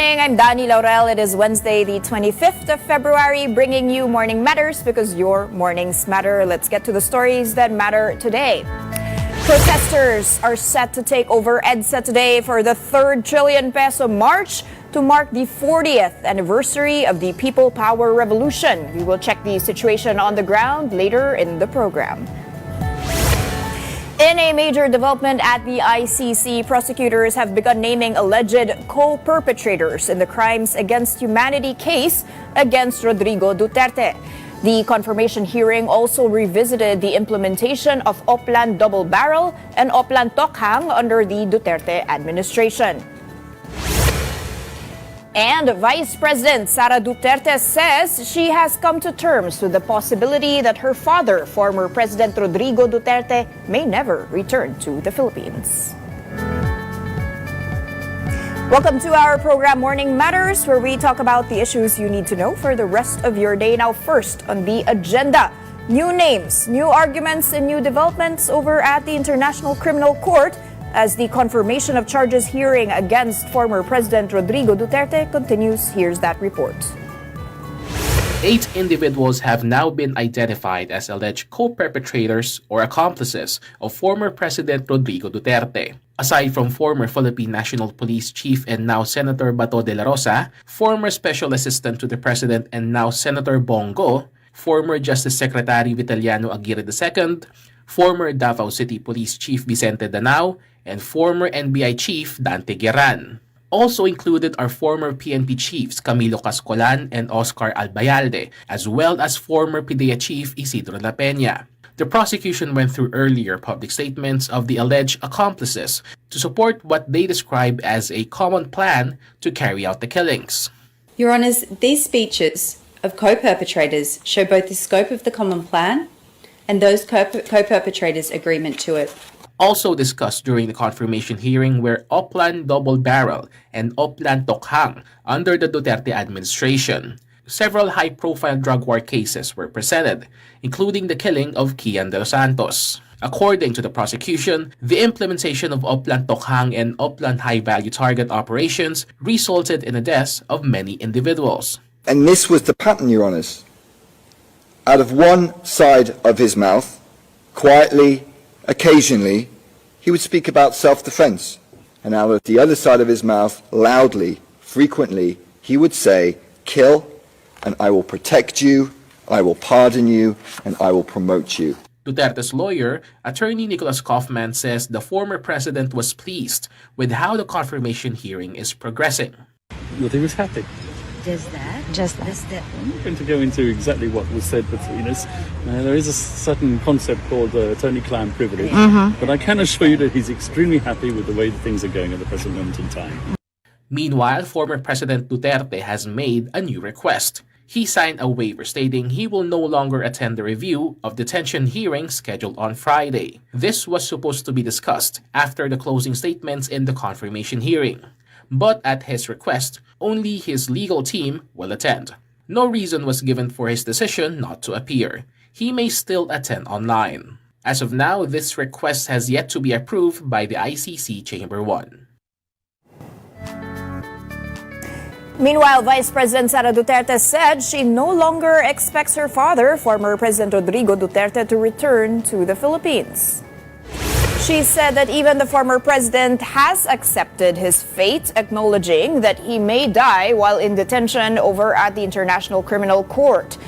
morning. I'm Dani Laurel. It is Wednesday, the 25th of February, bringing you Morning Matters because your mornings matter. Let's get to the stories that matter today. Protesters are set to take over EDSA today for the 3rd trillion peso march to mark the 40th anniversary of the People Power Revolution. We will check the situation on the ground later in the program. In a major development at the ICC, prosecutors have begun naming alleged co-perpetrators in the crimes against humanity case against Rodrigo Duterte. The confirmation hearing also revisited the implementation of Oplan Double Barrel and Oplan Tokhang under the Duterte administration. And Vice President Sara Duterte says she has come to terms with the possibility that her father, former President Rodrigo Duterte, may never return to the Philippines. Welcome to our program Morning Matters, where we talk about the issues you need to know for the rest of your day. Now, first on the agenda, new names, new arguments, and new developments over at the International Criminal Court as the confirmation of charges hearing against former President Rodrigo Duterte continues. Here's that report. 8 individuals have now been identified as alleged co-perpetrators or accomplices of former President Rodrigo Duterte. Aside from former Philippine National Police Chief and now Senator Bato de la Rosa, former Special Assistant to the President and now Senator Bongo, former Justice Secretary Vitaliano Aguirre II, former Davao City Police Chief Vicente Danao, and former NBI Chief Dante Gueran. Also included are former PNP Chiefs Camilo Cascolan and Oscar Albayalde, as well as former PIDEA Chief Isidro La Peña. The prosecution went through earlier public statements of the alleged accomplices to support what they describe as a common plan to carry out the killings. Your Honours, these speeches of co-perpetrators show both the scope of the common plan and those co-perpetrators' agreement to it. Also discussed during the confirmation hearing were Oplan Double Barrel and Oplan Tokhang under the Duterte administration. Several high-profile drug war cases were presented, including the killing of Kian de los Santos. According to the prosecution, the implementation of Oplan Tokhang and Oplan high-value target operations resulted in the deaths of many individuals. And this was the pattern, Your Honours. Out of one side of his mouth, quietly, occasionally, he would speak about self-defense. And out of the other side of his mouth, loudly, frequently, he would say, kill, and I will protect you, I will pardon you, and I will promote you. Duterte's lawyer, attorney Nicholas Kaufman, says the former president was pleased with how the confirmation hearing is progressing. Well, he was happy. Just that? I'm not going to go into exactly what was said between us. There is a certain concept called attorney-client privilege, but I can assure you that he's extremely happy with the way things are going at the present moment in time. Meanwhile, former President Duterte has made a new request. He signed a waiver stating he will no longer attend the review of detention hearings scheduled on Friday. This was supposed to be discussed after the closing statements in the confirmation hearing. But at his request, only his legal team will attend. No reason was given for his decision not to appear. He may still attend online. As of now, this request has yet to be approved by the ICC Chamber 1. Meanwhile, Vice President Sara Duterte said she no longer expects her father, former President Rodrigo Duterte, to return to the Philippines. She said that even the former president has accepted his fate, acknowledging that he may die while in detention over at the International Criminal Court.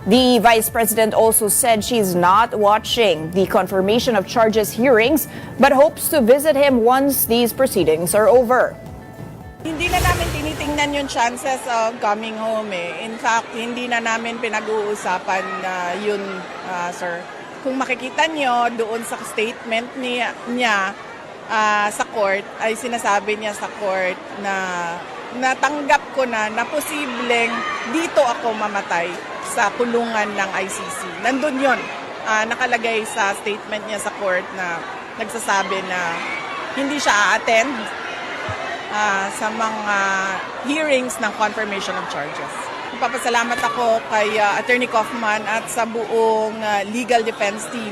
The vice president also said she's not watching the confirmation of charges hearings, but hopes to visit him once these proceedings are over. Hindi na namin tinitingnan yung chances of coming home eh. In fact, hindi na namin pinag-uusapan yun, sir. Kung makikita nyo doon sa statement niya sa court, ay sinasabi niya sa court na natanggap ko na posibleng dito ako mamatay sa kulungan ng ICC. Nandun yun, nakalagay sa statement niya sa court na nagsasabi na hindi siya a-attend sa mga hearings ng confirmation of charges. Papasalamat ako kay Attorney Kaufman at sa buong legal defense team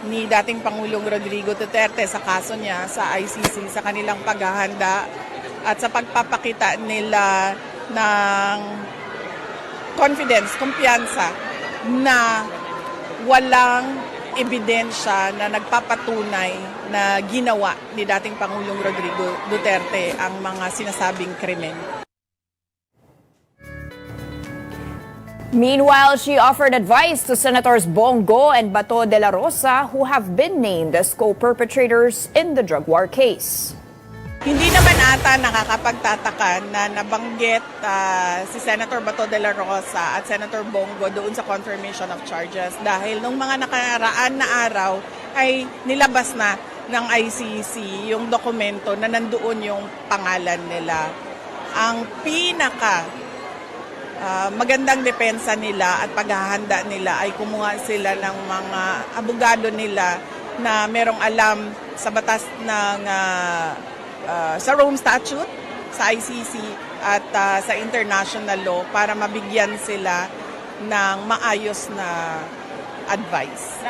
ni dating Pangulong Rodrigo Duterte sa kaso niya sa ICC, sa kanilang paghahanda at sa pagpapakita nila ng confidence, kumpiyansa na walang ebidensya na nagpapatunay na ginawa ni dating Pangulong Rodrigo Duterte ang mga sinasabing krimen. Meanwhile, she offered advice to Senators Bongo and Bato de la Rosa, who have been named as co-perpetrators in the drug war case. Hindi naman ata nakakapagtataka na nabanggit si Senator Bato de la Rosa at Senator Bongo doon sa confirmation of charges dahil nung mga nakaraan na araw ay nilabas na ng ICC yung dokumento na nandoon yung pangalan nila. Ang magandang depensa nila at paghahanda nila ay kumuha sila ng mga abogado nila na merong alam sa batas ng sa Rome Statute, sa ICC at sa international law para mabigyan sila ng maayos na advice.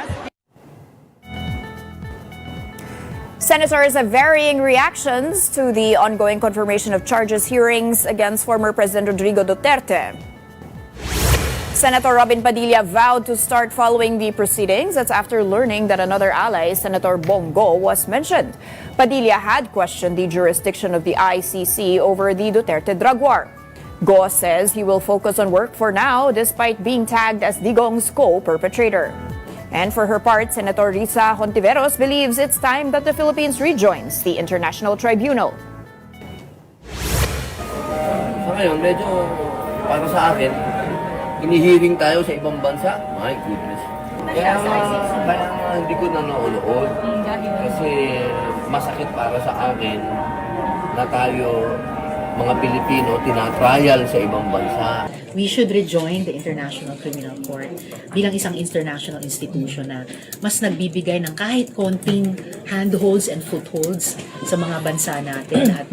Senators have varying reactions to the ongoing confirmation of charges hearings against former President Rodrigo Duterte. Senator Robin Padilla vowed to start following the proceedings. That's after learning that another ally, Senator Bongo, was mentioned. Padilla had questioned the jurisdiction of the ICC over the Duterte drug war. Go says he will focus on work for now despite being tagged as Digong's co-perpetrator. And for her part, Senator Risa Hontiveros believes it's time that the Philippines rejoins the International Tribunal. Sa ngayon, medyo para sa akin, inihiring tayo sa ibang bansa. My goodness. Kaya hindi ko nanonood kasi masakit para sa akin na tayo, mga Pilipino, tinatrial sa ibang bansa. We should rejoin the International Criminal Court bilang isang international institution na mas nagbibigay ng kahit konting handholds and footholds sa mga bansa natin at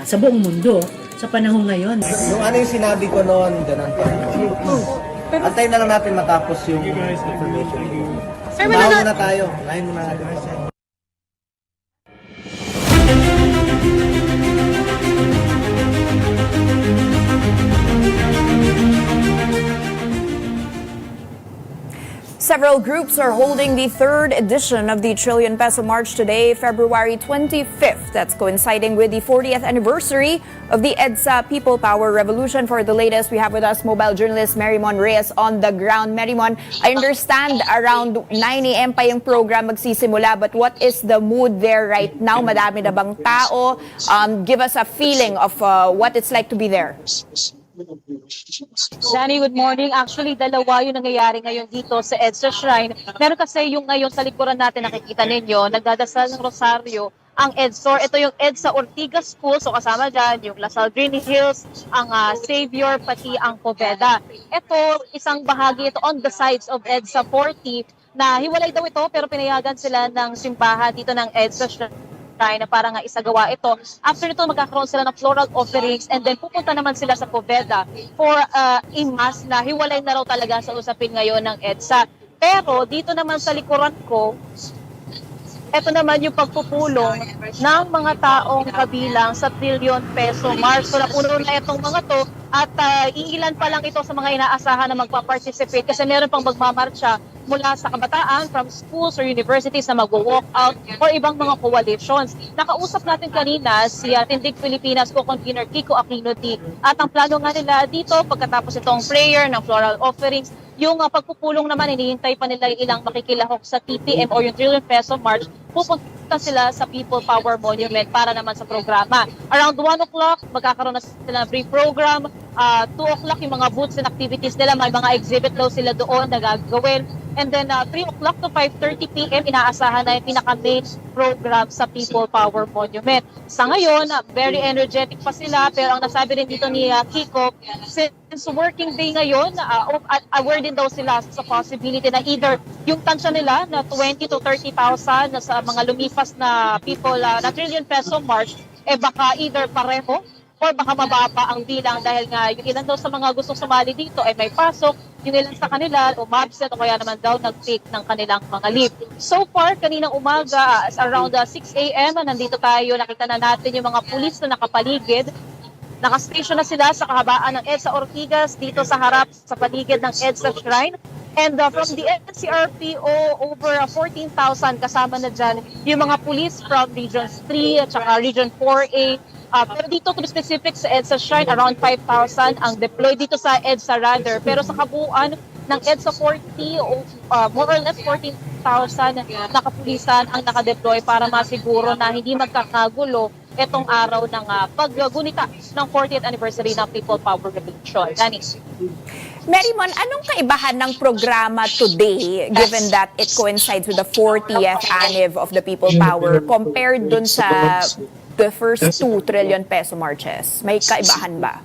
sa buong mundo sa panahon ngayon. Yung ano yung sinabi ko noon, ganun pa. Antayin na lang natin matapos yung information. Unahin muna tayo. Unahin muna natin. Several groups are holding the third edition of the Trillion Peso March today, February 25th. That's coinciding with the 40th anniversary of the EDSA People Power Revolution. For the latest, we have with us mobile journalist Marymon Reyes on the ground. Marymon, I understand around 9 a.m. pa yung program magsisimula, but what is the mood there right now? Madami na bang tao? Give us a feeling of what it's like to be there. Danny, good morning. Actually, dalawa yung nangyayari ngayon dito sa EDSA Shrine. Meron kasi yung ngayon sa likuran natin nakikita ninyo, nagdadasal ng rosaryo ang EDSOR. Ito yung EDSA Ortigas School, so kasama dyan yung Lasal Green Hills, ang Savior, pati ang Poveda. Ito, isang bahagi ito on the sides of EDSA 40 na hiwalay daw ito pero pinayagan sila ng simbahan dito ng EDSA Shrine na para nga isagawa ito. After nito, magkakaroon sila ng floral offerings and then pupunta naman sila sa Poveda for mass na hiwalay na raw talaga sa usapin ngayon ng EDSA. Pero dito naman sa likuran ko, ito naman yung pagpupulong ng mga taong kabilang sa Trillion Peso March. So napuno na itong mga to at iilan pa lang ito sa mga inaasahan na magpa-participate kasi meron pang magmamarcha mula sa kabataan from schools or universities na mag-walk out or ibang mga coalitions. Nakausap natin kanina si Tindig Pilipinas co-convener Kiko Aquino D. At ang plano nga nila dito pagkatapos itong prayer ng floral offerings, yung pagpupulong naman, hinihintay pa nila ilang makikilahok sa TPM o yung Trillion Peso March, pupunta sila sa People Power Monument para naman sa programa. Around 1 o'clock, magkakaroon na sila ng brief program. 2 o'clock, yung mga booths and activities nila, may mga exhibit daw sila doon na gagawin. And then 3 o'clock to 5:30 p.m. inaasahan na yung pinaka-main program sa People Power Monument. Sa ngayon, very energetic pa sila pero ang nasabi rin dito ni Kiko, since working day ngayon, aware din daw sila sa possibility na either yung tansya nila na 20 to 30,000 na sa mga lumipas na people na Trillion Peso March, baka either pareho or baka mababa ang bilang dahil nga yung ilan daw sa mga gustong sumali dito ay may pasok, yung ilan sa kanila umabsent o kaya naman daw nag-take ng kanilang mga leave. So far, kaninang umaga, around 6 a.m., nandito tayo, nakita na natin yung mga pulis na nakapaligid. Nakastation na sila sa kahabaan ng EDSA Ortigas dito sa harap sa paligid ng EDSA Shrine. And from the NCRPO, over 14,000 kasama na dyan yung mga police from Regions 3 at saka Region 4A. Pero dito to be specific sa EDSA Shrine, around 5,000 ang deployed dito sa EDSA rather. Pero sa kabuuan ng EDSA 40, more or less 14,000 na kapulisan ang nakadeploy para masiguro na hindi magkakagulo itong araw ng paggunita ng 40th anniversary ng People Power Revolution. Dani. Marymon, anong kaibahan ng programa today given that it coincides with the 40th anniv of the People Power compared dun sa the first 2 trillion peso marches? May kaibahan ba?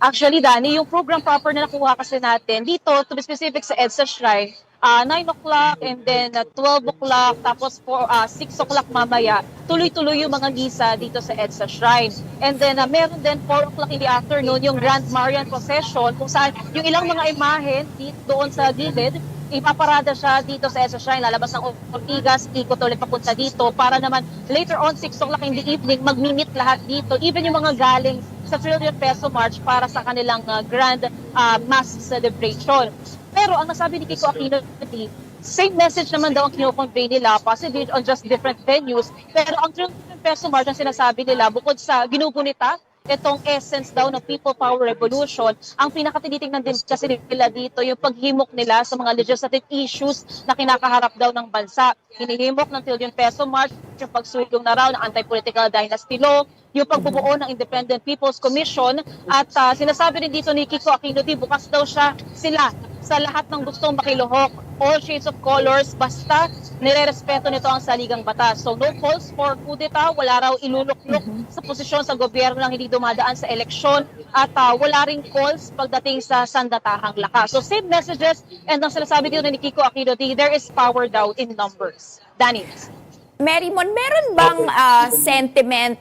Actually, Dani, yung program proper na nakuha kasi natin dito, to be specific sa EDSA Shrine, 9 o'clock and then 12 o'clock, tapos 6 o'clock mamaya, tuloy-tuloy yung mga gisa dito sa EDSA Shrine. And then meron din 4 o'clock in the afternoon yung Grand Marian Procession kung saan yung ilang mga imahen doon sa gilid, ipaparada siya dito sa EDSA Shrine, lalabas ng Ortigas, ikot ulit papunta dito para naman later on 6 o'clock in the evening, mag-meet lahat dito, even yung mga galing sa Trillion Peso March para sa kanilang grand mass celebration. Pero ang nasabi ni Kiko Aquino, same message naman daw ang kino-convey nila, possibly on just different venues. Pero ang Trillion Peso March ang sinasabi nila, bukod sa ginugunita, itong essence daw ng People Power Revolution, ang pinakatinitingnan din kasi nila dito yung paghimok nila sa mga legislative issues na kinakaharap daw ng bansa. Hinihimok ng Trillion Peso March, yung pagsulong na raw ng anti-political dynasty law, yung pagbubuo ng Independent People's Commission, at sinasabi din dito ni Kiko Aquino, bukas daw sila sa lahat ng gustong makiluhok, all shades of colors, basta nire-respeto nito ang saligang batas. So no calls for kudeta, wala raw iluluklok sa posisyon sa gobyerno nang hindi dumadaan sa eleksyon, at wala ring calls pagdating sa sandatahang lakas. So same messages, and ang sinasabi dito ni Kiko Aquino, there is power daw in numbers. Danny. Marymon, meron bang sentiment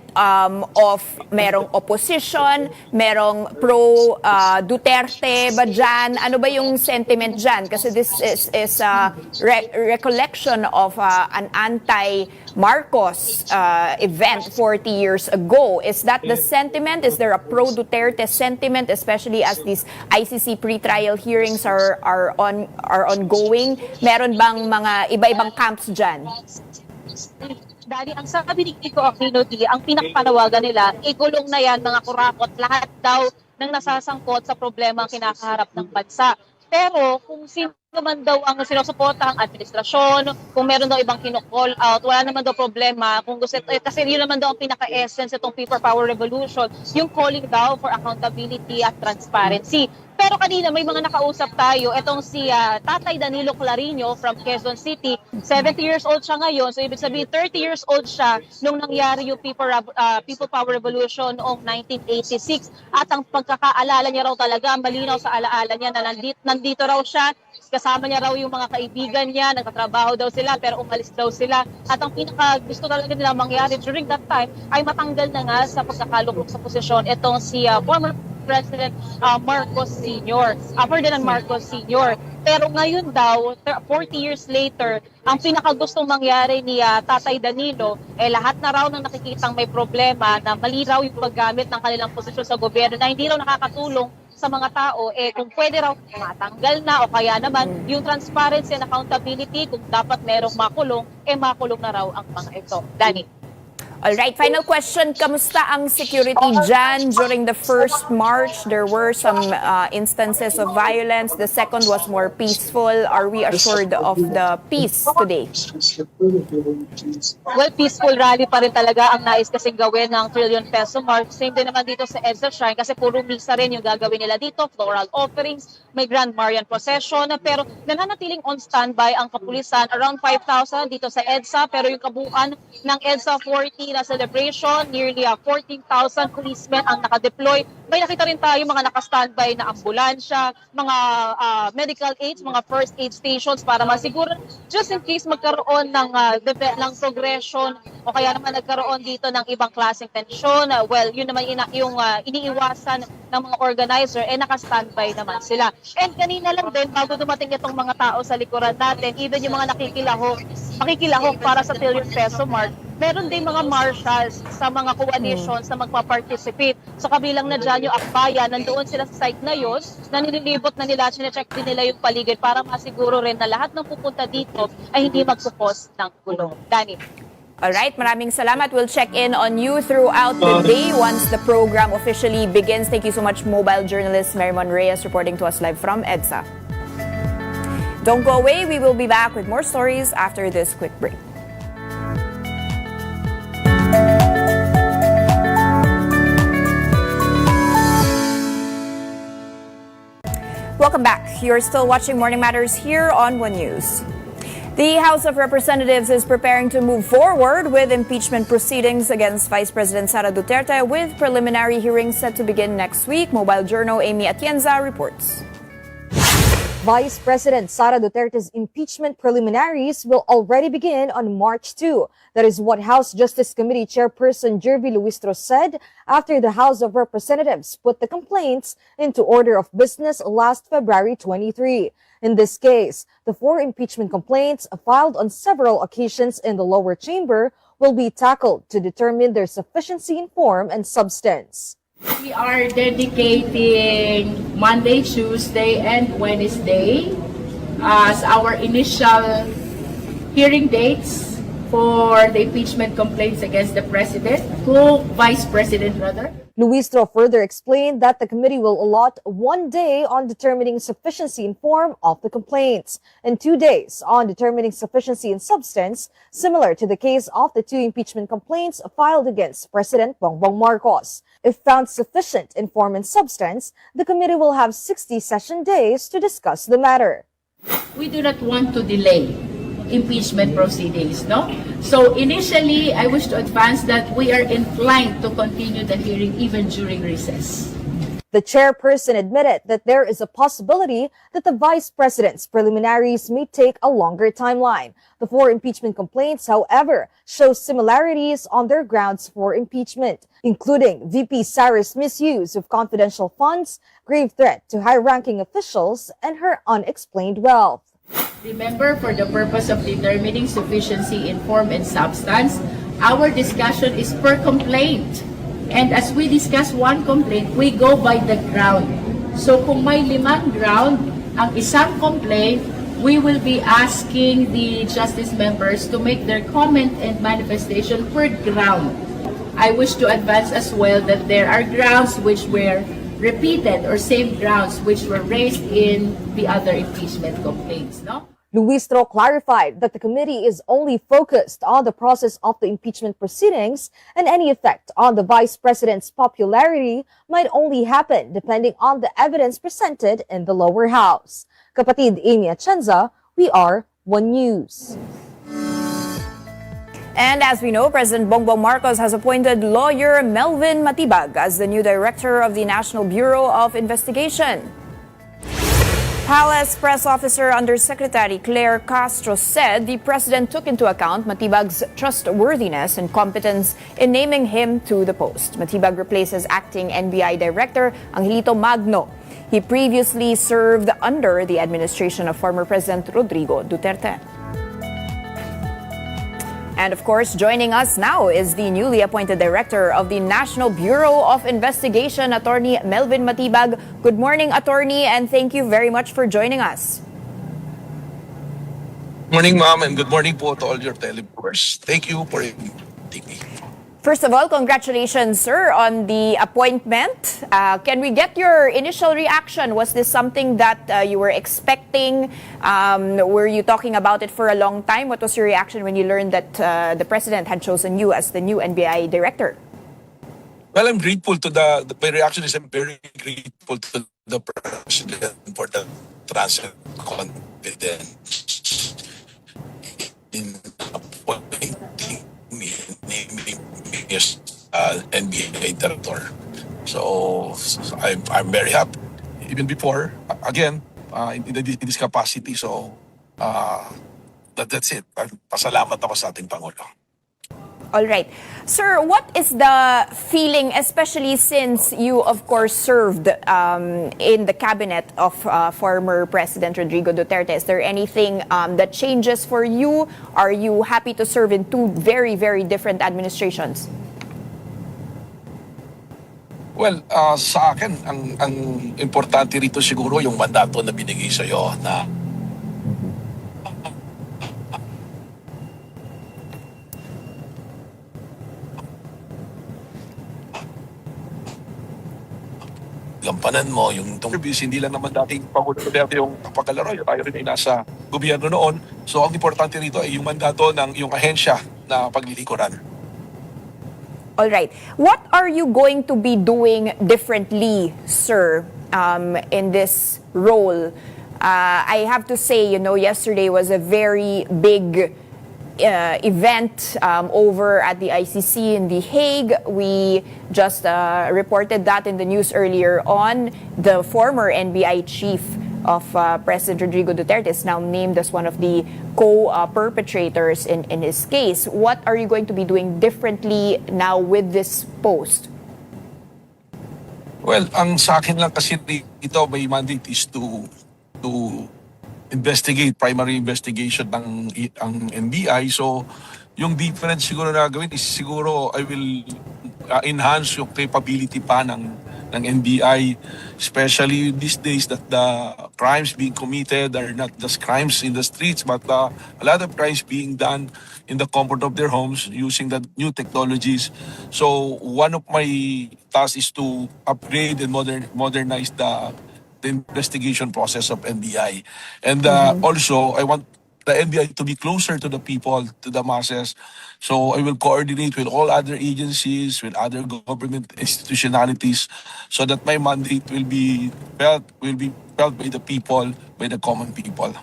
of merong opposition, merong pro-Duterte ba dyan? Ano ba yung sentiment dyan? Kasi this is a recollection of an anti-Marcos event 40 years ago. Is that the sentiment? Is there a pro-Duterte sentiment, especially as these ICC pre-trial hearings are ongoing? Meron bang mga iba-ibang camps dyan? Dali, ang sabi ni Kiko Aquino, ang pinakapanawagan nila, ikulong na yan mga kurakot, lahat daw ng nasasangkot sa problema ang kinakaharap ng bansa. Pero kung sino man daw ang sinusuporta ang administrasyon, kung meron daw ibang kino-call out, wala naman daw problema. Kung gusto, kasi yun naman daw ang pinaka-essence itong People Power Revolution, yung calling daw for accountability at transparency. Pero kanina may mga nakausap tayo, itong si Tatay Danilo Clarino from Quezon City, 70 years old siya ngayon, so ibig sabihin 30 years old siya nung nangyari yung People Power Revolution noong 1986. At ang pagkakaalala niya raw talaga, malinaw sa alaala niya na nandito raw siya, kasama niya raw yung mga kaibigan niya, nagtatrabaho daw sila pero umalis daw sila. At ang pinaka gusto talaga nila mangyari during that time ay matanggal na nga sa pagkakalukok sa posisyon itong si former President Marcos Sr., Ferdinand Marcos Sr. Pero ngayon daw, 40 years later, ang pinakagustong mangyari ni Tatay Danilo, lahat na raw ng nakikitang may problema na mali raw yung paggamit ng kanilang posisyon sa gobyerno na hindi raw nakakatulong sa mga tao, kung pwede raw matanggal na o kaya naman yung transparency and accountability, kung dapat merong makulong, makulong na raw ang mga ito. Danny. Alright, final question. Kamusta ang security dyan? During the first march, there were some instances of violence. The second was more peaceful. Are we assured of the peace today? Well, peaceful rally pa rin talaga ang nais kasing gawin ng Trillion Peso March. Same din naman dito sa EDSA Shrine kasi puro misa rin yung gagawin nila dito. Floral offerings, may Grand Marian Procession. Pero nananatiling on standby ang kapulisan. Around 5,000 dito sa EDSA. Pero yung kabuuan ng EDSA 40 Manila celebration, nearly 14,000 policemen ang nakadeploy. May nakita rin tayo mga naka-standby na ambulansya, mga medical aids, mga first aid stations para masiguro just in case magkaroon ng progression o kaya naman nagkaroon dito ng ibang klaseng tensyon. Well, yun naman yung iniiwasan ng mga organizer, naka-standby naman sila. And kanina lang din, bago dumating itong mga tao sa likuran natin, even yung mga makikilahok para sa trillion peso mark, meron din mga marshals sa mga coalitions na magpa-participate. So kabilang na dyan yung akbayan, nandoon sila sa site na yun, na nililibot na nila, sinecheck din nila yung paligid para masiguro rin na lahat ng pupunta dito ay hindi magpupos ng gulong. Danny. Alright, maraming salamat. We'll check in on you throughout the day once the program officially begins. Thank you so much, mobile journalist Marimon Reyes, reporting to us live from EDSA. Don't go away. We will be back with more stories after this quick break. Welcome back. You're still watching Morning Matters here on One News. The House of Representatives is preparing to move forward with impeachment proceedings against Vice President Sara Duterte, with preliminary hearings set to begin next week. Mobile Journal Amy Atienza reports. Vice President Sara Duterte's impeachment preliminaries will already begin on March 2. That is what House Justice Committee Chairperson Jervy Luistro said after the House of Representatives put the complaints into order of business last February 23. In this case, the 4 impeachment complaints filed on several occasions in the lower chamber will be tackled to determine their sufficiency in form and substance. We are dedicating Monday, Tuesday, and Wednesday as our initial hearing dates for the impeachment complaints against the President, Vice President rather. Luistro further explained that the committee will allot 1 day on determining sufficiency in form of the complaints and 2 days on determining sufficiency in substance, similar to the case of the 2 impeachment complaints filed against President Bongbong Marcos. If found sufficient in form and substance, the committee will have 60 session days to discuss the matter. We do not want to delay impeachment proceedings, no? So initially, I wish to advance that we are inclined to continue the hearing even during recess. The chairperson admitted that there is a possibility that the vice president's preliminaries may take a longer timeline. The 4 impeachment complaints, however, show similarities on their grounds for impeachment, including VP Sara's misuse of confidential funds, grave threat to high-ranking officials, and her unexplained wealth. Remember, for the purpose of determining sufficiency in form and substance, our discussion is per complaint. And as we discuss one complaint, we go by the ground. So kung may 5 ground, ang isang complaint, we will be asking the justice members to make their comment and manifestation per ground. I wish to advance as well that there are grounds which were repeated or same grounds which were raised in the other impeachment complaints, no? Luistro clarified that the committee is only focused on the process of the impeachment proceedings, and any effect on the vice president's popularity might only happen depending on the evidence presented in the lower house. Kapatid Amy Atienza, we are One News. And as we know, President Bongbong Marcos has appointed lawyer Melvin Matibag as the new director of the National Bureau of Investigation. Palace Press Officer Undersecretary Claire Castro said the president took into account Matibag's trustworthiness and competence in naming him to the post. Matibag replaces acting NBI Director Angelito Magno. He previously served under the administration of former President Rodrigo Duterte. And of course, joining us now is the newly appointed director of the National Bureau of Investigation, Attorney Melvin Matibag. Good morning, Attorney, and thank you very much for joining us. Morning, ma'am, and good morning po to all your televiewers. Thank you for inviting me. First of all, congratulations, sir, on the appointment. Can we get your initial reaction? Was this something that you were expecting? Were you talking about it for a long time? What was your reaction when you learned that the president had chosen you as the new NBI director? Well, I'm grateful to my reaction is I'm very grateful to the president for the trust and confidence in appointing me, naming as NBA director. So I'm very happy. Even before, again, in this capacity. So that's it. Pasalamat ako sa ating Pangulo. All right. Sir, what is the feeling, especially since you, of course, served in the cabinet of former President Rodrigo Duterte? Is there anything that changes for you? Are you happy to serve in two very, very different administrations? Well, sa akin, ang importante rito siguro yung mandato na binigay sa'yo na gampanan mo yung service, hindi lang naman dating Pangulo Duterte yung pagkalaro, tayo rin ay nasa gobyerno noon. So ang importante rito ay yung mandato ng yung ahensya na paglilingkuran. All right. What are you going to be doing differently, sir, in this role? I have to say, yesterday was a very big event over at the ICC in The Hague. We just reported that in the news earlier on. The former NBI chief of President Rodrigo Duterte is now named as one of the co-perpetrators in his case. What are you going to be doing differently now with this post? Well, ang sa akin lang kasi ito may mandate is to investigate, primary investigation ng ang NBI. So, yung difference siguro na gawin is siguro I will enhance yung capability pa ng NBI, especially these days that the crimes being committed are not just crimes in the streets, but a lot of crimes being done in the comfort of their homes using the new technologies. So one of my tasks is to upgrade and modernize the investigation process of NBI. And also, I want the NBI to be closer to the people, to the masses. So I will coordinate with all other agencies, with other government institutionalities, so that my mandate will be felt by the people, by the common people.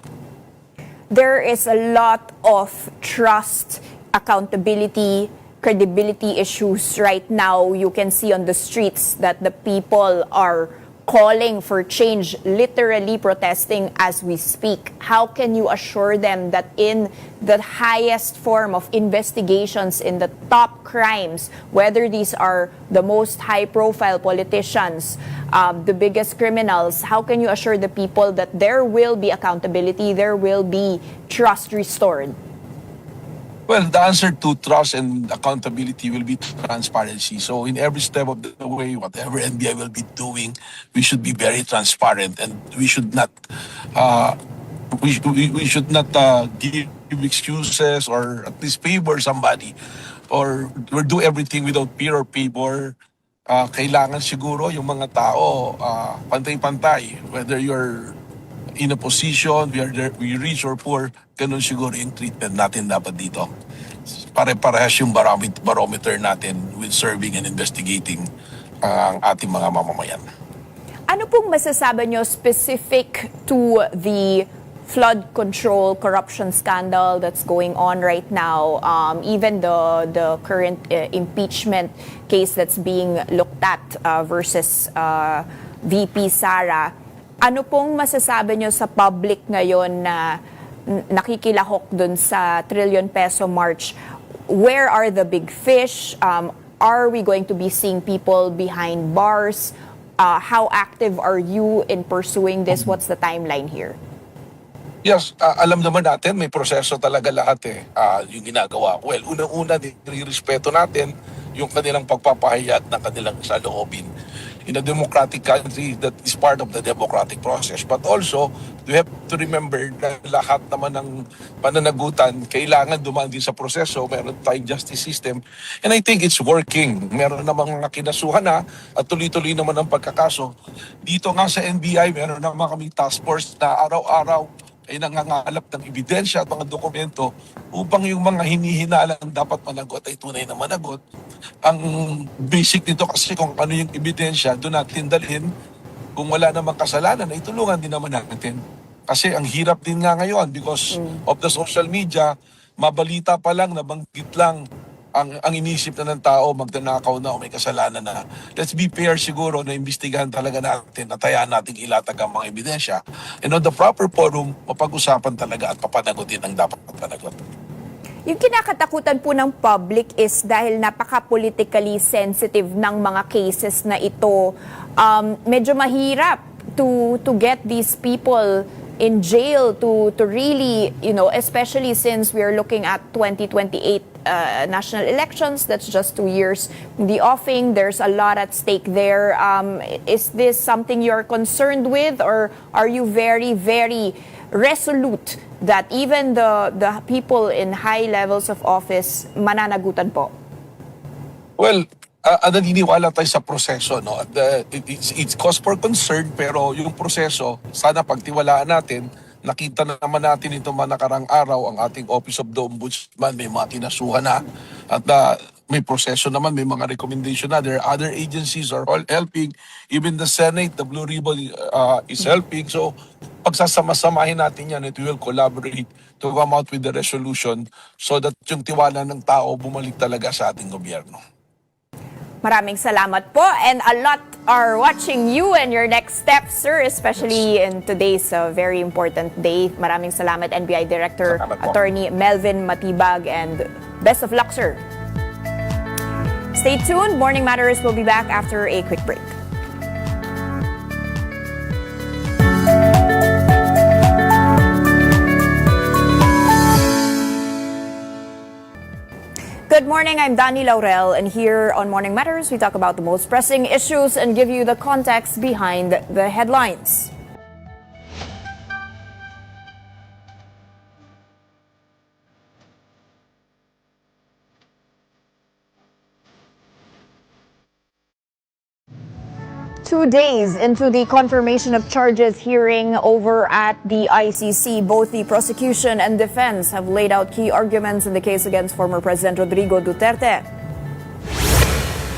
There is a lot of trust, accountability, credibility issues right now. You can see on the streets that the people are calling for change, literally protesting as we speak. How can you assure them that in the highest form of investigations in the top crimes, whether these are the most high-profile politicians, the biggest criminals, how can you assure the people that there will be accountability, there will be trust restored? Well, the answer to trust and accountability will be transparency. So in every step of the way, whatever NBI will be doing, we should be very transparent, and we should not give excuses or at least favor somebody or do everything without fear or favor. Kailangan siguro yung mga tao pantay-pantay, whether you're in a position, we rich or poor, ganun siguro yung treatment natin dapat dito. Pare-parehas yung barometer natin with serving and investigating ang ating mga mamamayan. Ano pong masasabi nyo specific to the flood control corruption scandal that's going on right now, even the current impeachment case that's being looked at versus VP Sara? Ano pong masasabi nyo sa public ngayon na nakikilahok dun sa trillion peso march? Where are the big fish? Are we going to be seeing people behind bars? How active are you in pursuing this? What's the timeline here? Yes, alam naman natin, may proseso talaga lahat yung ginagawa. Well, unang-una, nire-respeto natin yung kanilang pagpapahayag ng kanilang saloobin. In a democratic country, that is part of the democratic process. But also, we have to remember na lahat naman ng pananagutan kailangan dumaan din sa proseso. Meron tayong justice system. And I think it's working. Meron namang mga kinasuhan na at tuloy-tuloy naman ang pagkakaso. Dito nga sa NBI, meron naman kami task force na araw-araw ay nangangalap ng ebidensya at mga dokumento upang yung mga hinihinalang dapat managot ay tunay na managot. Ang basic nito kasi kung ano yung ebidensya, doon natin dalhin. Kung wala namang kasalanan, ay tulungan din naman natin. Kasi ang hirap din nga ngayon because of the social media, mabalita pa lang, nabanggit lang ang inisip na ng tao, magdanakaw na o may kasalanan na. Let's be fair siguro na imbestigahan talaga natin at hayaan natin ilatag ang mga ebidensya. And on the proper forum, mapag-usapan talaga at papanagutin ang dapat panagot. Yung kinakatakutan po ng public is dahil napaka-politically sensitive ng mga cases na ito, medyo mahirap to get these people in jail to really, especially since we are looking at 2028 national elections. That's just 2 years in the offing. There's a lot at stake there. Is this something you're concerned with, or are you very, very resolute that even the people in high levels of office mananagutan po? Well, naniniwala tayo sa proseso, no? It's cause for concern, pero yung proseso, sana pagtiwalaan natin. Nakita na naman natin ito mga nakarang araw, ang ating Office of the Ombudsman, may mga kinasuhan na. At may proseso naman, may mga recommendation na. There are other agencies are all helping. Even the Senate, the Blue Ribbon is helping. So, pagsasama-samahin natin yan, it will collaborate to come out with the resolution so that yung tiwala ng tao bumalik talaga sa ating gobyerno. Maraming salamat po, and a lot are watching you and your next steps, sir, especially in today's very important day. Maraming salamat, NBI Director Attorney Melvin Matibag, and best of luck, sir. Stay tuned. Morning Matters will be back after a quick break. Good morning, I'm Dani Laurel, and here on Morning Matters, we talk about the most pressing issues and give you the context behind the headlines. Two days into the confirmation of charges hearing over at the ICC, both the prosecution and defense have laid out key arguments in the case against former President Rodrigo Duterte.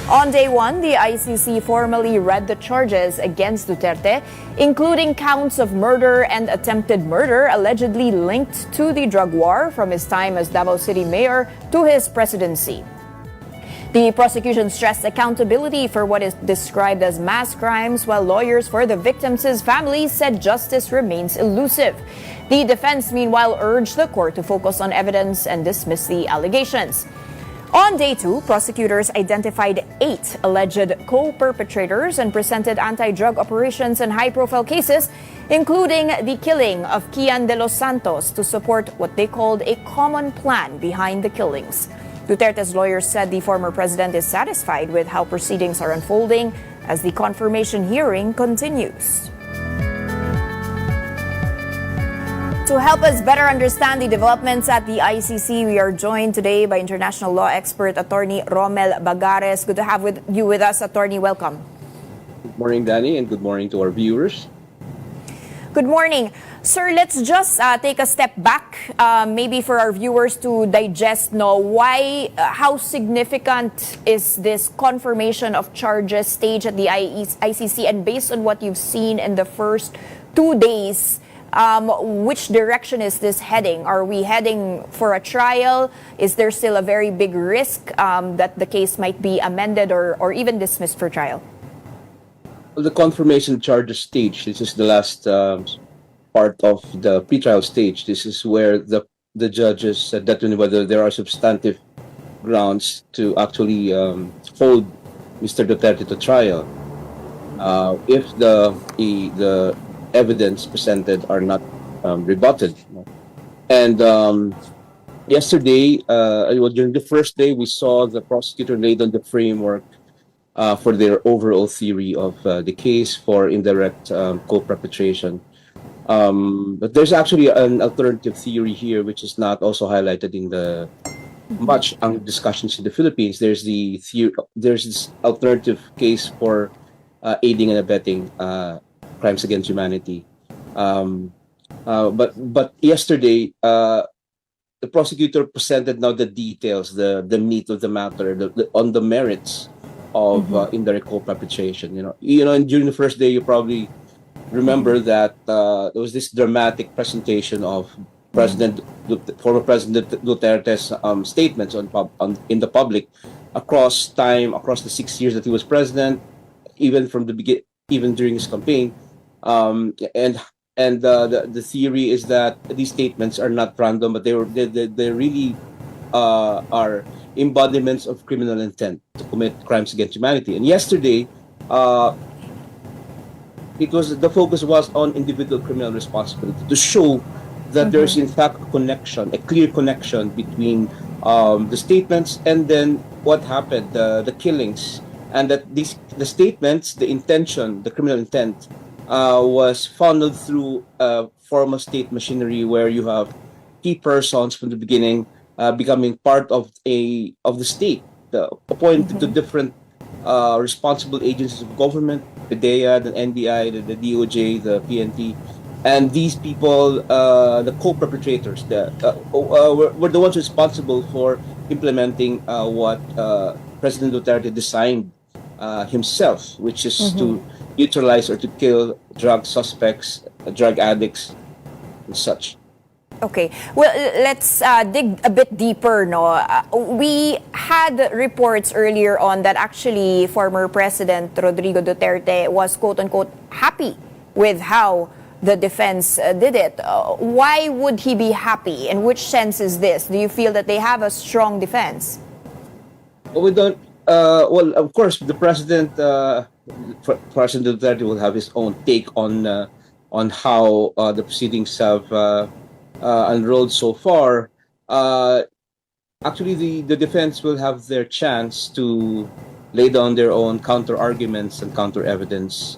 On day one, the ICC formally read the charges against Duterte, including counts of murder and attempted murder allegedly linked to the drug war from his time as Davao City Mayor to his presidency. The prosecution stressed accountability for what is described as mass crimes, while lawyers for the victims' families said justice remains elusive. The defense, meanwhile, urged the court to focus on evidence and dismiss the allegations. On day two, prosecutors identified 8 alleged co-perpetrators and presented anti-drug operations and high-profile cases, including the killing of Kian de los Santos, to support what they called a common plan behind the killings. Duterte's lawyers said the former president is satisfied with how proceedings are unfolding as the confirmation hearing continues. To help us better understand the developments at the ICC, we are joined today by international law expert Attorney Romel Bagares. Good to have you with us, Attorney. Welcome. Good morning, Danny, and good morning to our viewers. Good morning. Sir, let's just take a step back, maybe for our viewers to digest how significant is this confirmation of charges stage at the ICC, and based on what you've seen in the first 2 days, which direction is this heading? Are we heading for a trial? Is there still a very big risk that the case might be amended or even dismissed for trial? The confirmation charges stage, this is the last part of the pretrial stage. This is where the judges determine whether there are substantive grounds to actually hold Mr. Duterte to trial. If the evidence presented are not rebutted. And yesterday, during the first day, we saw the prosecutor laid on the framework for their overall theory of the case for indirect co-perpetration. But there's actually an alternative theory here, which is not also highlighted in the much discussions in the Philippines. There's this alternative case for aiding and abetting crimes against humanity. But yesterday, the prosecutor presented now the details, the meat of the matter, on the merits of indirect co-perpetration. And during the first day, you probably remember that there was this dramatic presentation of former President Duterte's statements in the public across the 6 years that he was president, even from the even during his campaign, and the theory is that these statements are not random, but they really are embodiments of criminal intent to commit crimes against humanity. And yesterday, because the focus was on individual criminal responsibility to show that there's in fact a clear connection between the statements and then what happened, the killings, and that the statements, the intention, the criminal intent, was funneled through a formal state machinery where you have key persons from the beginning becoming part of the state, appointed to different responsible agencies of government, the EDSA, the NBI, the DOJ, the PNP, and these people, the co-perpetrators, were the ones responsible for implementing what President Duterte designed himself, which is to neutralize or to kill drug suspects, drug addicts, and such. Okay. Well, let's dig a bit deeper. No, we had reports earlier on that actually former President Rodrigo Duterte was quote unquote happy with how the defense did it. Why would he be happy? In which sense is this? Do you feel that they have a strong defense? Well, we don't. Well, of course, the President Duterte will have his own take on how the proceedings have unrolled so far. Actually, the defense will have their chance to lay down their own counter arguments and counter evidence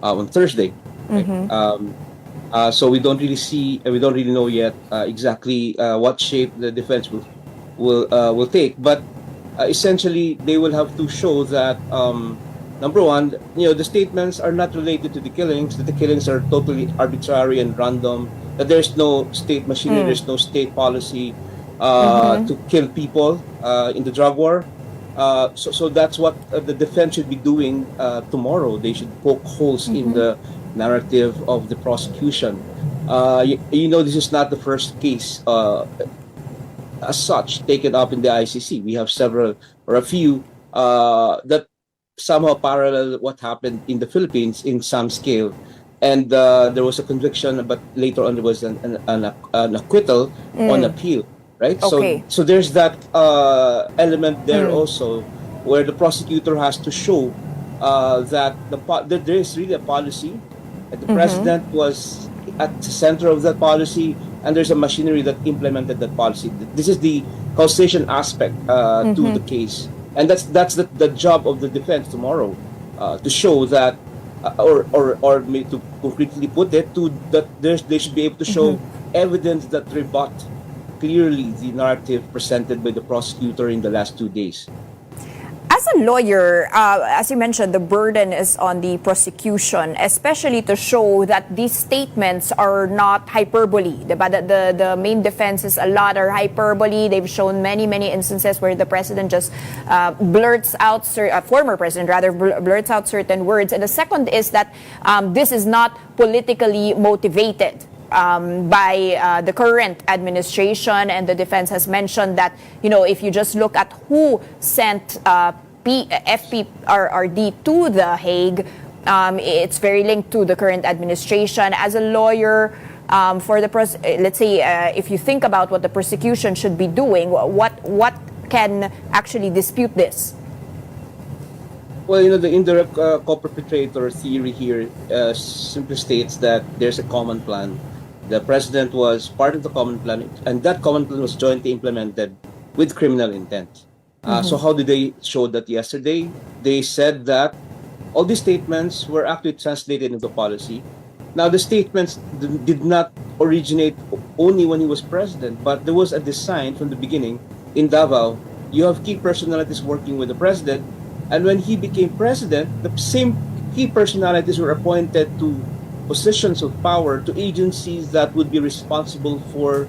on Thursday. Right? So we don't really know yet exactly what shape the defense will take. But essentially, they will have to show that number one, the statements are not related to the killings. That the killings are totally arbitrary and random. That there's no state machinery, there's no state policy to kill people in the drug war. So that's what the defense should be doing tomorrow. They should poke holes in the narrative of the prosecution. This is not the first case as such taken up in the ICC. We have several or a few that somehow parallel what happened in the Philippines in some scale. And there was a conviction, but later on there was an acquittal on appeal, right? Okay. So there's that element there also, where the prosecutor has to show that there is really a policy, and the president was at the center of that policy, and there's a machinery that implemented that policy. This is the causation aspect to the case, and that's the job of the defense tomorrow, to show that. Or to concretely put it, that they should be able to show evidence that rebut clearly the narrative presented by the prosecutor in the last 2 days. As a lawyer, as you mentioned, the burden is on the prosecution, especially to show that these statements are not hyperbole. The main defense is a lot are hyperbole. They've shown many instances where the president just blurts out, former president rather, blurts out certain words. And the second is that this is not politically motivated. By the current administration, and the defense has mentioned that, if you just look at who sent FPRRD to The Hague, it's very linked to the current administration. As a lawyer, let's say, if you think about what the prosecution should be doing, what can actually dispute this? Well, the indirect co-perpetrator theory here simply states that there's a common plan. The president was part of the common plan, and that common plan was jointly implemented with criminal intent. So how did they show that yesterday? They said that all these statements were actually translated into policy. Now, the statements did not originate only when he was president, but there was a design from the beginning. In Davao, you have key personalities working with the president, and when he became president, the same key personalities were appointed to positions of power, to agencies that would be responsible for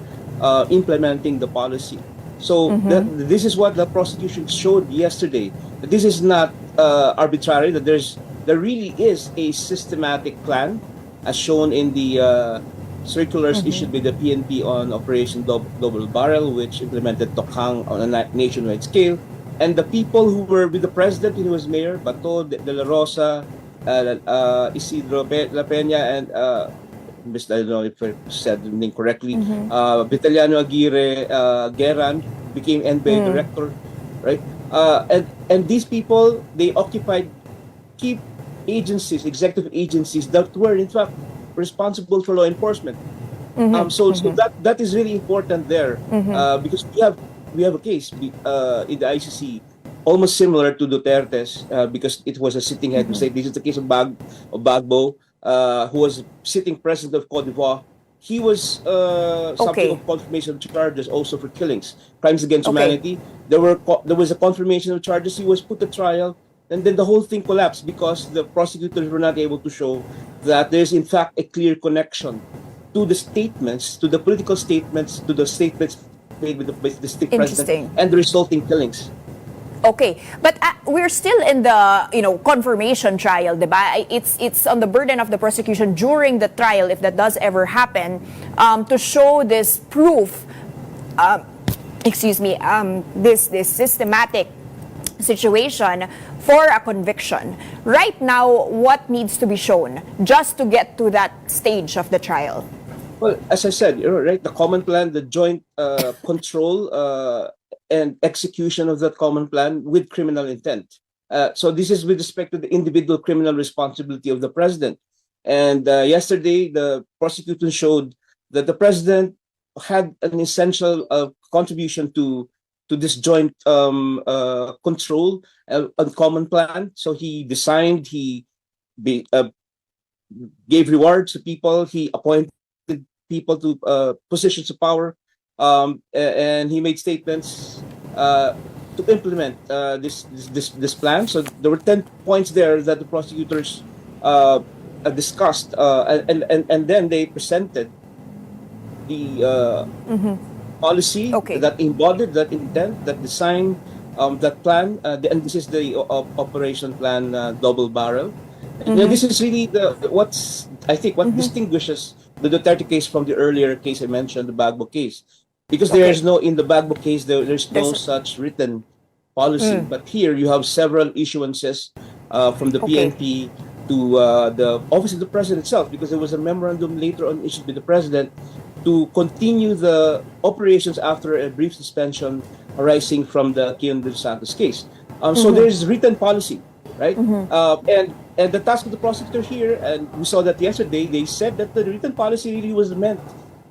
implementing the policy. So this is what the prosecution showed yesterday. That this is not arbitrary. That there really is a systematic plan, as shown in the circulars issued by the PNP on Operation Double Barrel, which implemented Tokhang on a nationwide scale. And the people who were with the president when he was mayor, Bato, De La Rosa, Isidro La Peña, and I don't know if I said the name correctly, Vitaliano Aguirre, Geran became NBI director, right? And these people, they occupied key agencies, executive agencies that were in fact responsible for law enforcement. So that is really important there, because we have a case in the ICC almost similar to Duterte's, because it was a sitting head. We say this is the case of Bagbo, who was sitting president of Cote d'Ivoire. He was something of confirmation of charges also for killings, crimes against humanity. There was a confirmation of charges. He was put to trial, and then the whole thing collapsed because the prosecutors were not able to show that there is in fact a clear connection to the statements, to the political statements, to the statements made with the state president and the resulting killings. Okay, but we're still in the confirmation trial, diba? It's on the burden of the prosecution during the trial, if that does ever happen, to show this proof. This systematic situation for a conviction. Right now, what needs to be shown just to get to that stage of the trial? Well, as I said, right, the common plan, the joint control and execution of that common plan with criminal intent. So this is with respect to the individual criminal responsibility of the president. And yesterday, the prosecutor showed that the president had an essential contribution to this joint control and common plan. So he designed, he gave rewards to people, he appointed people to positions of power, and he made statements to implement this plan. So there were 10 points there that the prosecutors discussed, and then they presented the policy that embodied that intent, that design, that plan, and this is the operation plan Double Barrel. And this is really what distinguishes the Duterte case from the earlier case I mentioned, the Bagbo case, because there is no, in the Bagbo case, there's no such written policy. But here you have several issuances from the PNP to the office of the president itself, because there was a memorandum later on issued by the president to continue the operations after a brief suspension arising from the Kion dos Santos case. So there is written policy, right? And the task of the prosecutor here, and we saw that yesterday, they said that the written policy really was meant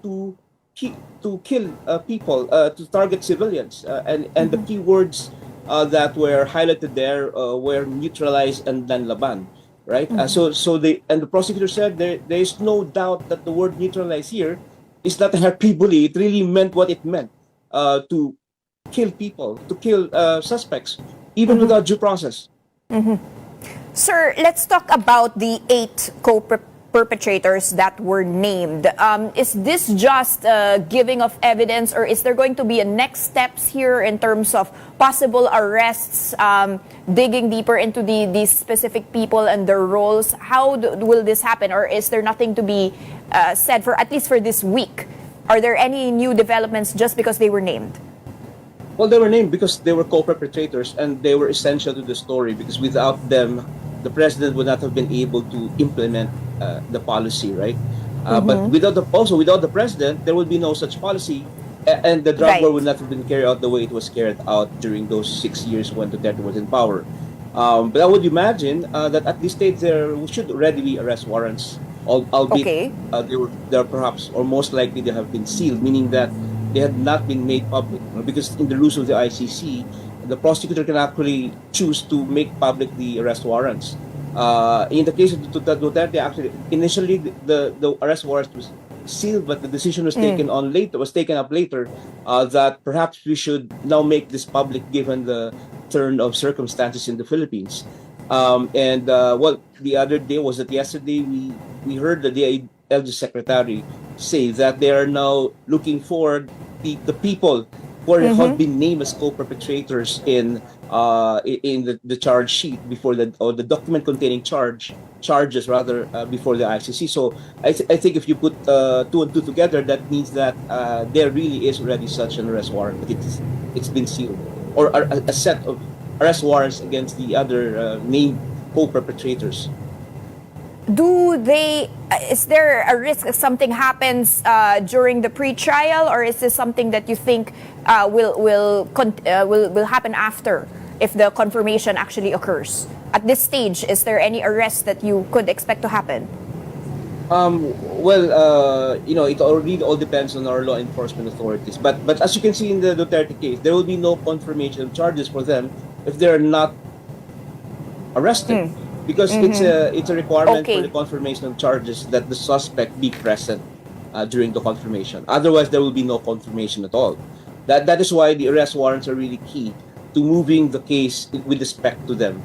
to kill people, to target civilians, and the key words that were highlighted there were neutralize and laban, right? So the prosecutor said there is no doubt that the word neutralize here is not a hyperbole. It really meant what it meant, to kill people, to kill suspects, even without due process. Sir, let's talk about the 8 co-perpetrators that were named. Is this just giving of evidence, or is there going to be a next steps here in terms of possible arrests, digging deeper into these specific people and their roles? How will this happen, or is there nothing to be said for at least for this week? Are there any new developments just because they were named? Well, they were named because they were co-perpetrators and they were essential to the story, because without them, the president would not have been able to implement the policy, right? But without the president, there would be no such policy, and the drug war would not have been carried out the way it was carried out during those 6 years when Duterte was in power. But I would imagine that at this stage there should already be arrest warrants, albeit they perhaps, or most likely, they have been sealed, meaning that they had not been made public, because in the rules of the ICC, the prosecutor can actually choose to make public the arrest warrants. In the case of Duterte, actually, initially the arrest warrant was sealed, but the decision was taken up later, that perhaps we should now make this public given the turn of circumstances in the Philippines. The other day was that yesterday we heard the DILG secretary say that they are now looking for the people who have been named as co-perpetrators in the charge sheet before the document containing charges rather before the ICC. So I think if you put two and two together, that means that there really is already such an arrest warrant, but it's been sealed, or a set of arrest warrants against the other named co-perpetrators. Is there a risk that something happens during the pre-trial, or is this something that you think will happen after, if the confirmation actually occurs? At this stage, is there any arrest that you could expect to happen? It already all depends on our law enforcement authorities. But as you can see in the Duterte case, there will be no confirmation of charges for them if they're not arrested. Because it's a requirement for the confirmation of charges that the suspect be present during the confirmation. Otherwise, there will be no confirmation at all. That is why the arrest warrants are really key to moving the case with respect to them.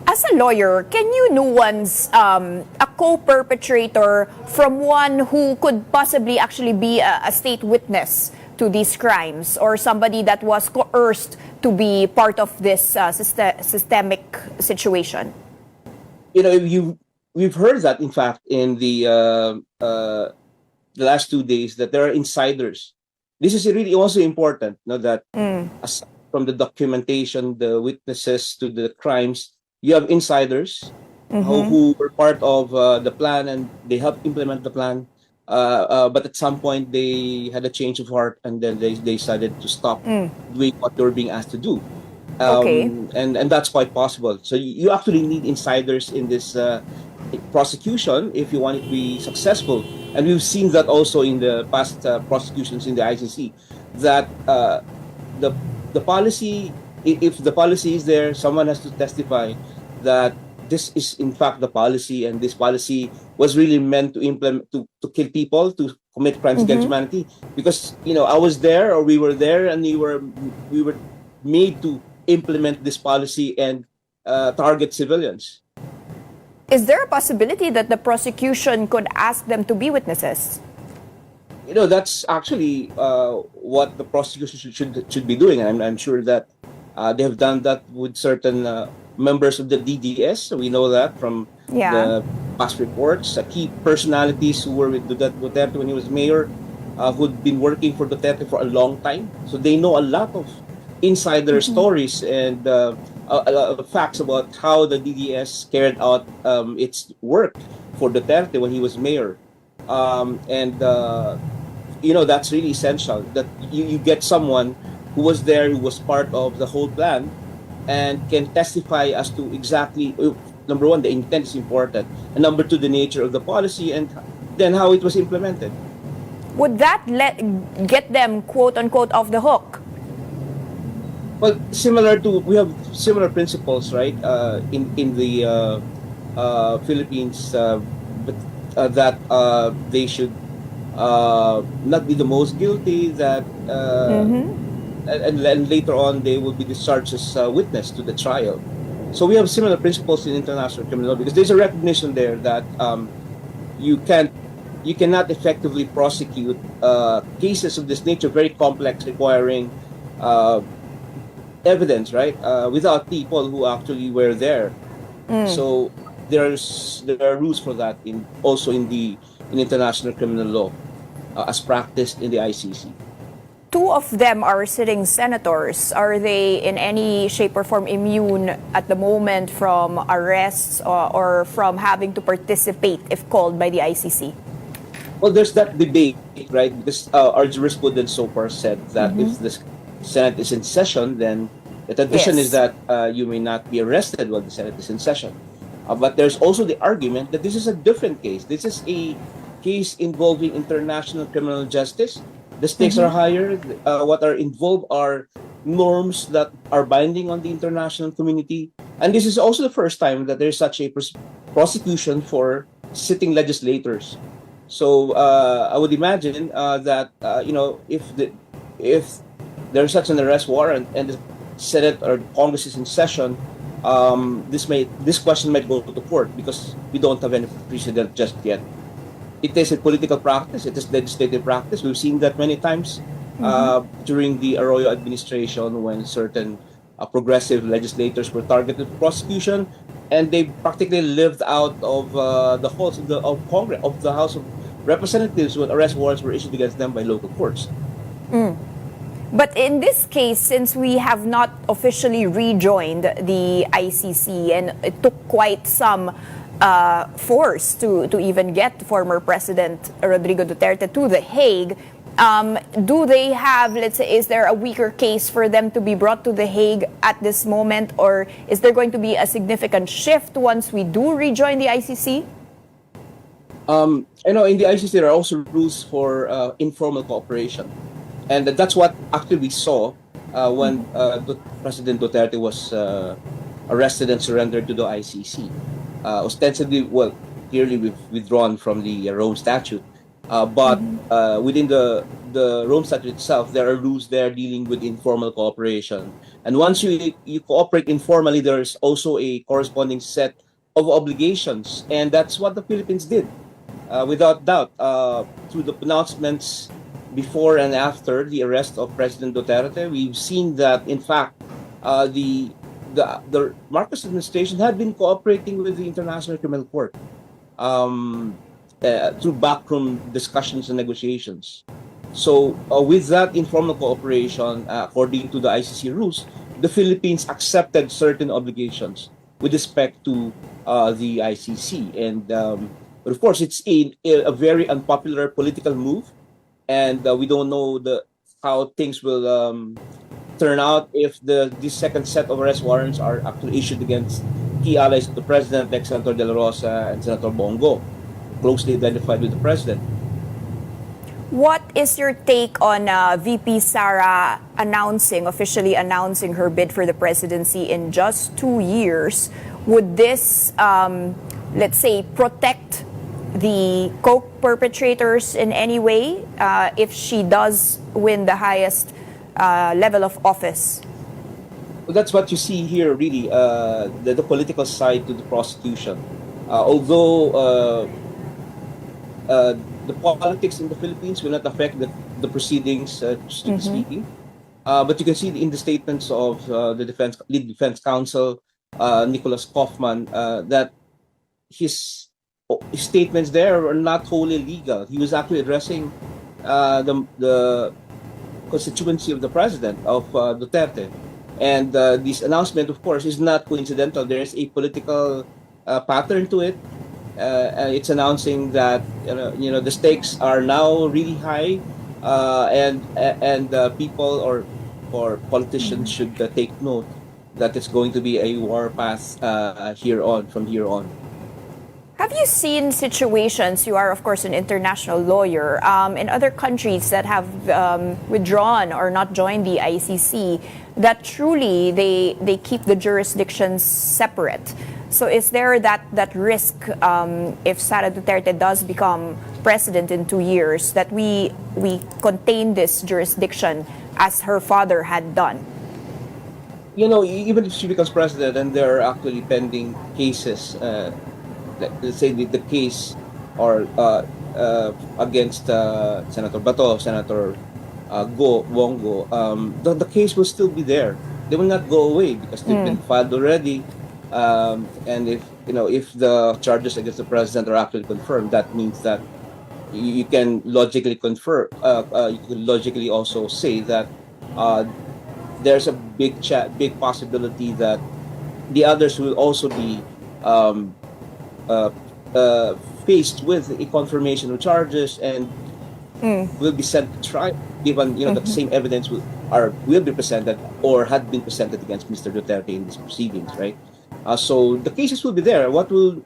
As a lawyer, can you nuance a co-perpetrator from one who could possibly actually be a state witness to these crimes, or somebody that was coerced to be part of this systemic situation? We've heard that, in fact, in the last 2 days, that there are insiders. This is really also important, that aside from the documentation, the witnesses to the crimes, you have insiders who were part of the plan, and they helped implement the plan. But at some point, they had a change of heart, and then they decided to stop doing what they were being asked to do. And that's quite possible. So you actually need insiders in this prosecution if you want it to be successful. And we've seen that also in the past prosecutions in the ICC, that the policy, if the policy is there, someone has to testify that this is in fact the policy, and this policy was really meant to implement, to kill people, to commit crimes against humanity. Because I was there, or we were there, and we were made to implement this policy and target civilians. Is there a possibility that the prosecution could ask them to be witnesses? That's actually what the prosecution should be doing. And I'm sure that they have done that with certain members of the DDS. So we know that from the past reports. Key personalities who were with Duterte when he was mayor, who'd been working for Duterte for a long time. So they know a lot of insider stories and facts about how the DDS carried out its work for Duterte when he was mayor. That's really essential, that you get someone who was there, who was part of the whole plan, and can testify as to exactly, number one, the intent is important, and number two, the nature of the policy, and then how it was implemented. Would that get them, quote unquote, off the hook? Well, we have similar principles, right, in the Philippines, that they should not be the most guilty, that and later on they will be discharged as witness to the trial. So we have similar principles in international criminal law, because there's a recognition there that you cannot effectively prosecute cases of this nature, very complex, requiring evidence, right, without people who actually were there. So there are rules for that also in international criminal law, as practiced in the ICC. Two of them are sitting senators. Are they in any shape or form immune at the moment from arrests or from having to participate if called by the ICC? Well, there's that debate, right? Because our jurisprudence so far said that if the Senate is in session, then the tradition is that you may not be arrested while the Senate is in session. But there's also the argument that this is a different case. This is a case involving international criminal justice. The stakes are higher. What are involved are norms that are binding on the international community. And this is also the first time that there's such a prosecution for sitting legislators. So I would imagine that if there's such an arrest warrant and the Senate or Congress is in session, this question might go to court, because we don't have any precedent just yet. It is a political practice. It is legislative practice. We've seen that many times during the Arroyo administration when certain progressive legislators were targeted for prosecution, and they practically lived out of the halls of Congress, of the House of Representatives, when arrest warrants were issued against them by local courts. But in this case, since we have not officially rejoined the ICC, and it took quite some force to even get former President Rodrigo Duterte to The Hague, do they have, let's say, is there a weaker case for them to be brought to The Hague at this moment, or is there going to be a significant shift once we do rejoin the ICC? In the ICC there are also rules for informal cooperation. And that's what actually we saw when President Duterte was arrested and surrendered to the ICC. Ostensibly, clearly we've withdrawn from the Rome Statute, but within the Rome Statute itself, there are rules there dealing with informal cooperation. And once you cooperate informally, there's also a corresponding set of obligations, and that's what the Philippines did, without doubt, through the pronouncements before and after the arrest of President Duterte. We've seen that, in fact, the Marcos administration had been cooperating with the International Criminal Court through backroom discussions and negotiations. So with that informal cooperation, according to the ICC rules, the Philippines accepted certain obligations with respect to the ICC. And but of course, it's a very unpopular political move. And we don't know how things will turn out if this second set of arrest warrants are actually issued against key allies of the president, like Senator De La Rosa and Senator Bongo, closely identified with the president. What is your take on VP Sara officially announcing her bid for the presidency in just 2 years? Would this, let's say, protect the co-perpetrators in any way if she does win the highest level of office? Well, that's what you see here, really, the political side to the prosecution. Although the politics in the Philippines will not affect the proceedings, strictly speaking, but you can see in the statements of the lead defense counsel, Nicholas Kaufman, that his statements there are not wholly legal. He was actually addressing the constituency of the president, of Duterte. And this announcement, of course, is not coincidental. There is a political pattern to it. It's announcing that the stakes are now really high, and people or politicians should take note that it's going to be a war path from here on. Have you seen situations, you are of course an international lawyer, in other countries that have withdrawn or not joined the ICC, that truly they keep the jurisdictions separate? So is there that risk if Sara Duterte does become president in 2 years, that we contain this jurisdiction as her father had done? Even if she becomes president and there are actually pending cases, let's say the case or against Senator Bato, Senator Bongo, the case will still be there. They will not go away because they've been filed already. And if the charges against the president are actually confirmed, that means that you can logically you can logically also say that there's a big possibility that the others will also be faced with a confirmation of charges and will be sent to trial, given that the same evidence will be presented or had been presented against Mr. Duterte in these proceedings, right? So the cases will be there. That will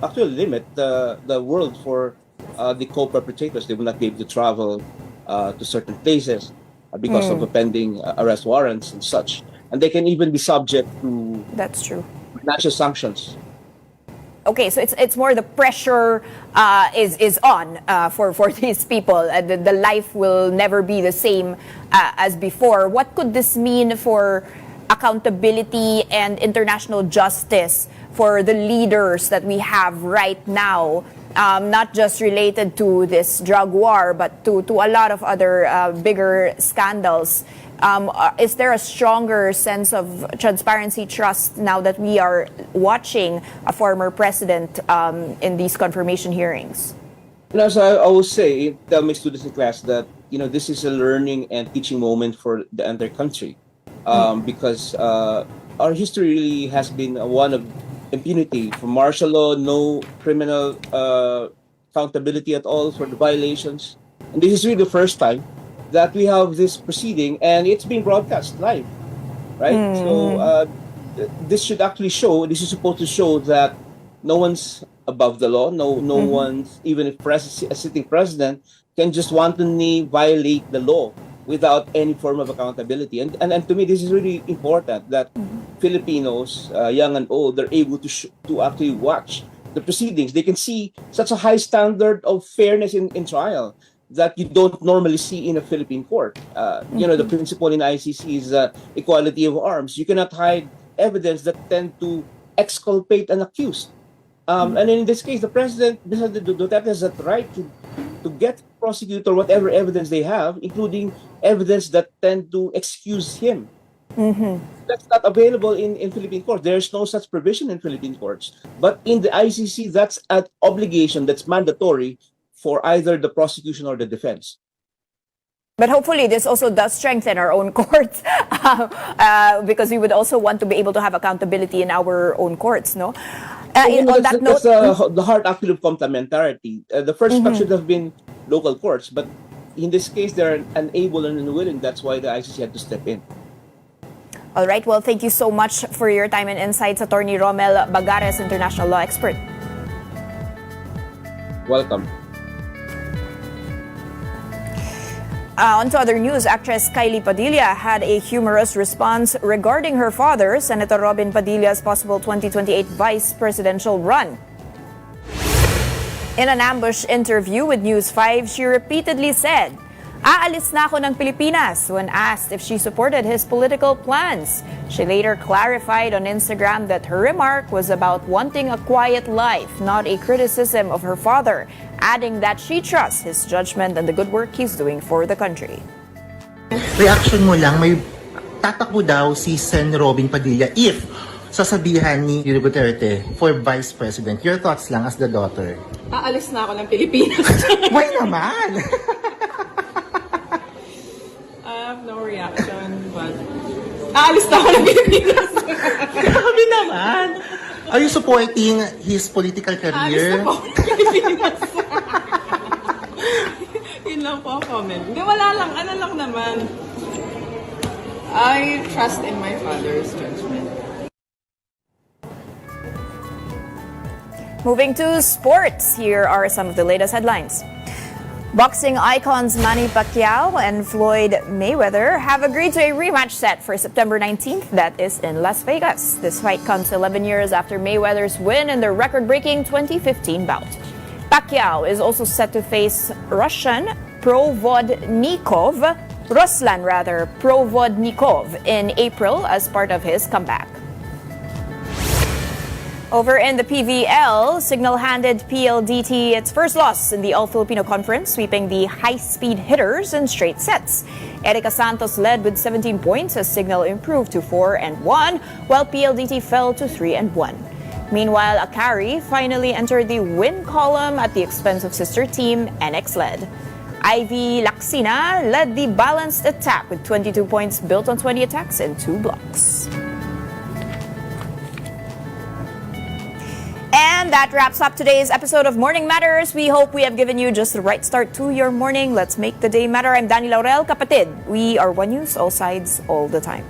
actually limit the world for the co-perpetrators. They will not be able to travel to certain places because of the pending arrest warrants and such, and they can even be subject to financial sanctions. Okay, so it's more the pressure is on for these people. The life will never be the same as before. What could this mean for accountability and international justice for the leaders that we have right now not just related to this drug war, but to a lot of other bigger scandals. Is there a stronger sense of transparency, trust now that we are watching a former president in these confirmation hearings? As I always say, tell my students in class that this is a learning and teaching moment for the entire country, because our history really has been one of impunity for martial law, no criminal accountability at all for the violations, and this is really the first time that we have this proceeding, and it's being broadcast live, right? So this should actually show. This is supposed to show that no one's above the law. No one's, even if a sitting president can just wantonly violate the law without any form of accountability. And to me, this is really important that Filipinos, young and old, are able to actually watch the proceedings. They can see such a high standard of fairness in trial that you don't normally see in a Philippine court. The principle in ICC is equality of arms. You cannot hide evidence that tend to exculpate an accused. And in this case, the President Duterte has the right to get prosecutor whatever evidence they have, including evidence that tend to excuse him. That's not available in Philippine courts. There's no such provision in Philippine courts. But in the ICC, that's an obligation that's mandatory for either the prosecution or the defense. But hopefully this also does strengthen our own courts because we would also want to be able to have accountability in our own courts, no? That's the heart actually of complementarity. The first step should have been local courts, but in this case, they're unable and unwilling. That's why the ICC had to step in. All right. Well, thank you so much for your time and insights, Attorney Romel Bagares, international law expert. Welcome. On to other news, actress Kylie Padilla had a humorous response regarding her father, Senator Robin Padilla's possible 2028 vice presidential run. In an ambush interview with News 5, she repeatedly said, "Aalis na ako ng Pilipinas," when asked if she supported his political plans. She later clarified on Instagram that her remark was about wanting a quiet life, not a criticism of her father, adding that she trusts his judgment and the good work he's doing for the country. Reaction mo lang, may tatakbo daw si Sen. Robin Padilla if sasabihan ni Duterte for Vice President. Your thoughts lang as the daughter? Aalis na ako ng Pilipinas. Why naman? I have no reaction, but aalis na ako ng Pilipinas. Grabe naman. Are you supporting his political career? Aalis na po ako ng Pilipinas. Yun lang po ang comment. Hindi, wala lang. Ano lang naman. I trust in my father's judgment. Moving to sports, here are some of the latest headlines. Boxing icons Manny Pacquiao and Floyd Mayweather have agreed to a rematch set for September 19th that is in Las Vegas. This fight comes 11 years after Mayweather's win in the record-breaking 2015 bout. Pacquiao is also set to face Ruslan Provodnikov in April as part of his comeback. Over in the PVL, Signal handed PLDT its first loss in the All-Filipino Conference, sweeping the high-speed hitters in straight sets. Erica Santos led with 17 points as Signal improved to 4-1, while PLDT fell to 3-1. Meanwhile, Akari finally entered the win column at the expense of sister team NX-led. Ivy Laksina led the balanced attack with 22 points built on 20 attacks and 2 blocks. And that wraps up today's episode of Morning Matters. We hope we have given you just the right start to your morning. Let's make the day matter. I'm Danny Laurel, kapatid. We are One News, all sides, all the time.